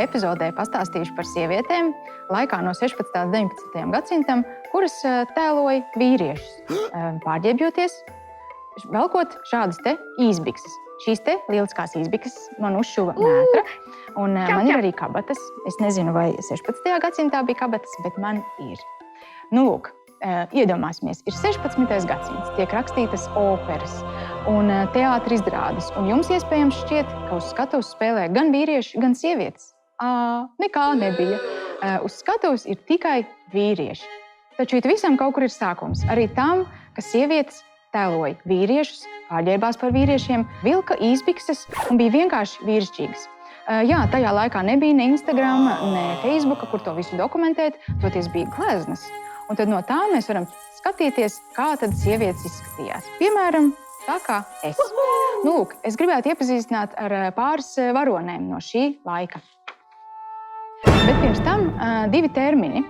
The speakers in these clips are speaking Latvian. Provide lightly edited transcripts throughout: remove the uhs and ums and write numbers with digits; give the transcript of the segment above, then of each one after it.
epizodē pastāstīšu par sievietēm laikā no 16. līdz 19. gadsimtam, kuras tēloja vīriešus, pārģērbjoties, velkot šādas te īsbikses. Šīs te lieliskās īsbikses man uzšuva mētra, un man ir arī kabatas. Es nezinu, vai 16. gadsimtā bija kabatas, bet man ir. Nu, lūk, iedomāsimies, ir 16. gadsimts, tiek rakstītas operas un teātra izrādes, un jums iespējams šķiet, ka uz skatuves spēlē gan vīrieši, gan sievietes. Nekā nebija. Uz skatuves ir tikai vīrieši. Taču it visam kaut kur ir sākums. Arī tam, ka sievietes tēloja vīriešus, pārģērbās par vīriešiem, vilka īsbikses un bija vienkārši vīrišķīgas. Jā, tajā laikā nebija ne Instagram, ne Facebooka, kur to visu dokumentēt, toties bija gleznas. Un tad no tā mēs varam skatīties, kā tad sievietes izskatījās. Piemēram, tā kā es. Nu, lūk, es gribētu iepazīstināt ar pāris varonēm no šī laika. Bet pirms tam divi termini.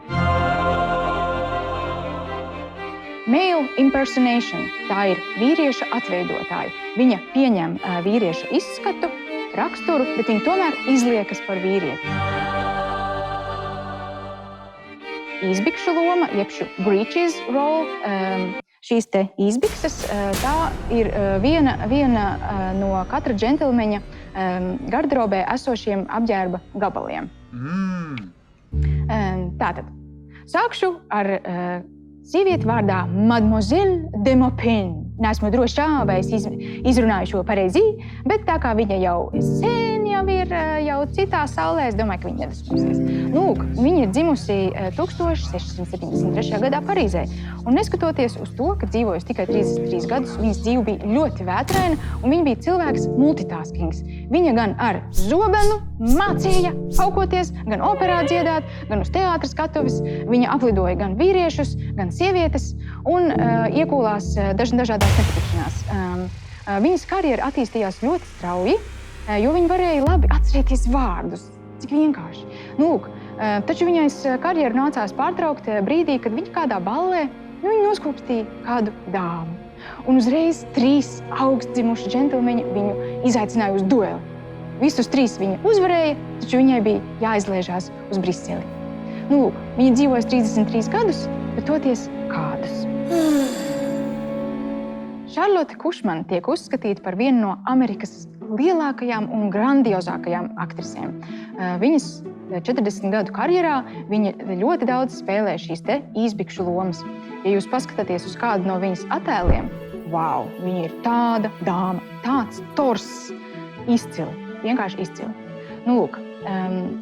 Male impersonation, tā ir vīrieša atveidotāja. Viņa pieņem vīrieša izskatu, raksturu, bet viņa tomēr izliekas par vīrieti. Īsbikšu loma, jebšu breeches role, šīs te īsbikses, tā ir viena no katra džentelmeņa garderobē esošiem apģērba gabaliem. Tātad, sākšu ar sievieti vārdā Mademoiselle de Maupin. Neesmu droši, vai es izrunāju šo pareizi, bet tā kā viņa jau sen ir jau citā saulē, es domāju, ka viņa nedusmosies. Lūk, viņa ir dzimusi 1673. gadā Parīzē. Un neskatoties uz to, ka dzīvojusi tikai 33 gadus, viņas dzīve bija ļoti vētraina, un viņa bija cilvēks multitaskings. Viņa gan ar zobenu mācīja aukoties, gan operā dziedāt, gan uz teātra skatuves. Viņa aplidoja gan vīriešus, gan sievietes un iekūlās dažādās nepatikšanās. Viņas karjera attīstījās ļoti strauji, jo viņa varēja labi atcerēties vārdus. Cik vienkārši. Nu, lūk, taču viņai karjeru nācās pārtraukt brīdī, kad viņa kādā ballē viņa noskopstīja kādu dāmu. Un uzreiz 3 augstdzimuši džentelmeņi viņu izaicināja uz dueli. Visus 3 viņa uzvarēja, taču viņai bija jāizliežās uz Briseli. Nu, lūk, viņa dzīvojas 33 gadus, bet toties kādus. Šarlote Kušmana tiek uzskatīta par vienu no Amerikas lielākajām un grandiozākajām aktrisēm. Viņas 40 gadu karjerā viņa ļoti daudz spēlē šīs te īsbikšu lomas. Ja jūs paskatāties uz kādu no viņas attēliem, wow, viņa ir tāda dāma, tāds tors, izcili, vienkārši izcili. Nu, lūk,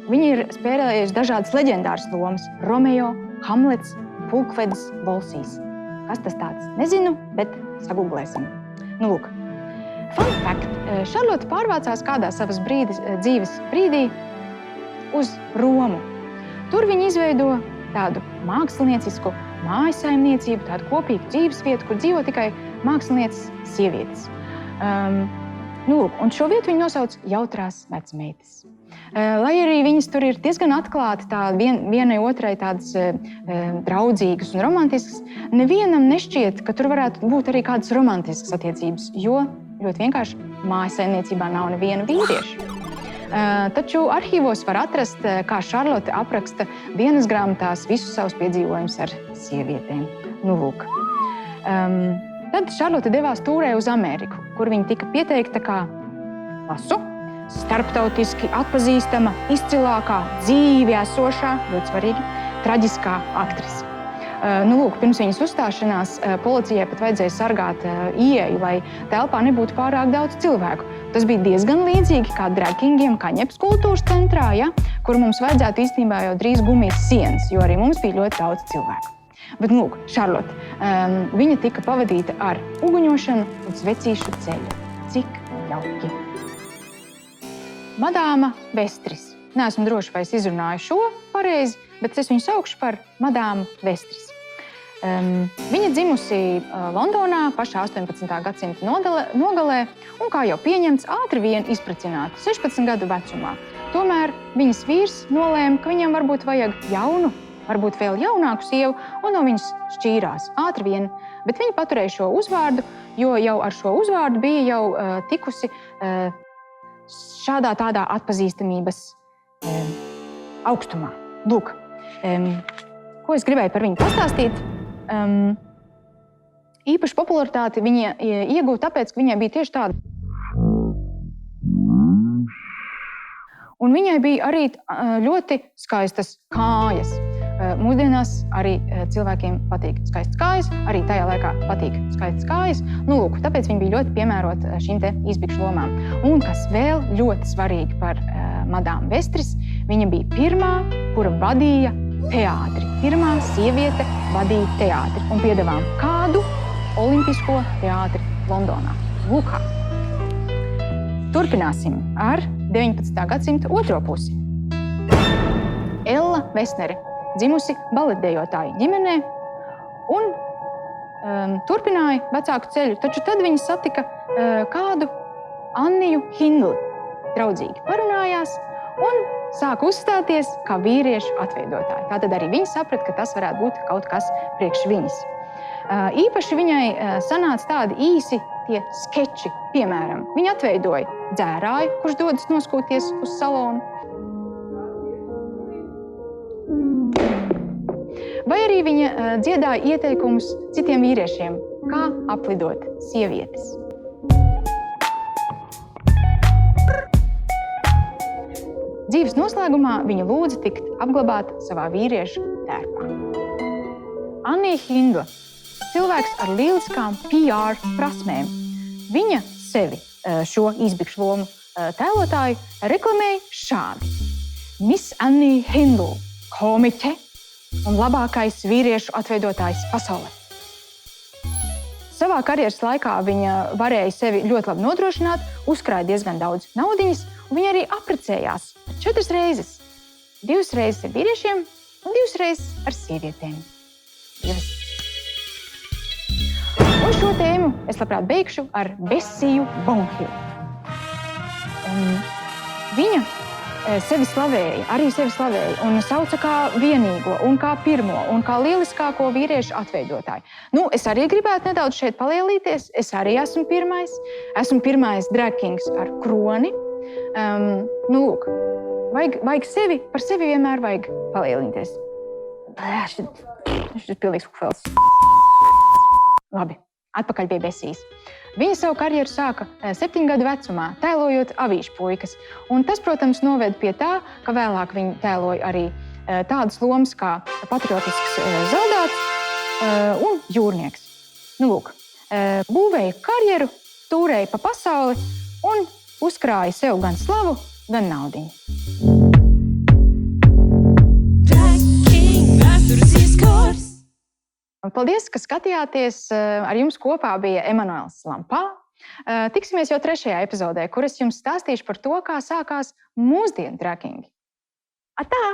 viņa ir spēlējusi dažādas leģendāras lomas – Romeo, Hamlets, Pulkvedis, Volsijs. Kas tas tāds? Nezinu, bet sagūglēsim. Nu, lūk. Fun fact. Šarlote pārvācās kādā savas dzīves brīdī uz Romu. Tur viņa izveido tādu māksliniecisku mājasaimniecību, tādu kopīgu dzīvesvietu, kur dzīvo tikai mākslinieces sievietes. Nu, lūk, un šo vietu viņa nosauc Jautrās vecmeites. Lai arī viņas tur ir diezgan atklāti, vienai otrai tādas draudzīgas un romantiskas, nevienam nešķiet, ka tur varētu būt arī kādas romantiskas attiecības, jo ļoti vienkārši mājasaimniecībā nav neviena vīrieša. Taču arhīvos var atrast, kā Šarlote apraksta dienas grāmatās visus savus piedzīvojumus ar sievietēm. Nu, lūk. Tad Šarlote devās tūrē uz Ameriku, kur viņa tika pieteikta kā lasu, starptautiski atpazīstama, izcilākā, dzīvi esošā, ļoti svarīgi, traģiskā aktrise. Nu, lūk, pirms viņas uzstāšanās policijai pat vajadzēja sargāt ieeju, lai telpā nebūtu pārāk daudz cilvēku. Tas bija diezgan līdzīgi kā dragkingiem Kaņepes kultūras centrā, ja, kur mums vajadzētu īstenībā jau drīz gumijas sienas, jo arī mums bija ļoti daudz cilvēku. Bet, nu, lūk, Šarlote, viņa tika pavadīta ar uguņošanu un svecīšu ceļu. Cik jauki. Madāma Vestris. Neesmu droši, vai es izrunāju šo pareizi, bet es viņu saukšu par Madāmu Vestris. Viņa dzimusi Londonā pašā 18. gadsimta nogalē un, kā jau pieņemts, ātri vien izprecināta 16 gadu vecumā. Tomēr viņas vīrs nolēma, ka viņam varbūt vajag jaunu, varbūt vēl jaunāku sievu, un no viņas šķīrās ātri vien. Bet viņa paturēja šo uzvārdu, jo jau ar šo uzvārdu bija jau tikusi šādā tādā atpazīstamības augstumā. Lūk, ko es gribēju par viņu pastāstīt. Īpaši popularitāti viņa iegūta tāpēc, ka viņai bija tieši tāda. Un viņai bija arī ļoti skaistas kājas. Mūsdienās arī cilvēkiem patīk skaistas kājas, arī tajā laikā patīk skaistas kājas. Lūk, tāpēc viņa bija ļoti piemērota šīm te izbikšu lomām. Un kas vēl ļoti svarīgi par Madām Vestris, viņa bija pirmā, kura vadīja teātri. Pirmā sieviete vadīja teātri un piedāvām kādu olimpisko teātri Londonā. Lūk kā. Turpināsim ar 19. gadsimta otro pusi. Ella Vesnere, dzimusi baletdejotāju ģimenē un turpināja vecāku ceļu, taču tad viņa satika kādu Anniju Hindli. Draudzīgi parunājās un sāka uzstāties kā vīriešu atveidotāji. Tātad arī viņa saprata, ka tas varētu būt kaut kas priekš viņas. Īpaši viņai sanāca tādi īsi tie skeči, piemēram, viņa atveidoja dzērāju, kurš dodas noskūties uz salonu. Vai arī viņa dziedāja ieteikumus citiem vīriešiem, kā aplidot sievietes. Dzīves noslēgumā viņa lūdza tikt apglabāta savā vīriešu tērpā. Annija Hindla, cilvēks ar lieliskām PR prasmēm. Viņa sevi, šo izbikšu lomu tēlotāju, reklamēja šādi. Miss Annija Hindla, komiķe un labākais vīriešu atveidotājs pasaulē. Savā karjeras laikā viņa varēja sevi ļoti labi nodrošināt, uzkrāja diezgan daudz naudiņas, un viņa arī apprecējās 4 reizes. 2 reizes ar vīriešiem un 2 reizes ar sievietēm. Un šo tēmu es labprāt beigšu ar Bessiju Bonhilu. Viņa sevi slavēja un sauca kā vienīgo un kā pirmo un kā lieliskāko vīriešu atveidotāju. Es arī gribētu nedaudz šeit palielīties. Es arī esmu pirmais. Esmu pirmais drag kings ar kroni. Lūk, vajag sevi, par sevi vienmēr vajag palielīties. Šis ir pilnīgs kukfels. Labi, atpakaļ pie Besijas. Viņa savu karjeru sāka 7 gadu vecumā, tēlojot avīžu puikas. Un tas, protams, noved pie tā, ka vēlāk viņa tēloja arī tādas lomas kā patriotisks zaldāts un jūrnieks. Lūk, būvēja karjeru, tūrēja pa pasauli un uzkrāja sev gan slavu, gan naudiņu. Paldies, ka skatījāties. Ar jums kopā bija Emanuels Lampā. Tiksimies jau 3. epizodē, kur es jums stāstīšu par to, kā sākās mūsdienu drakingi. Atā!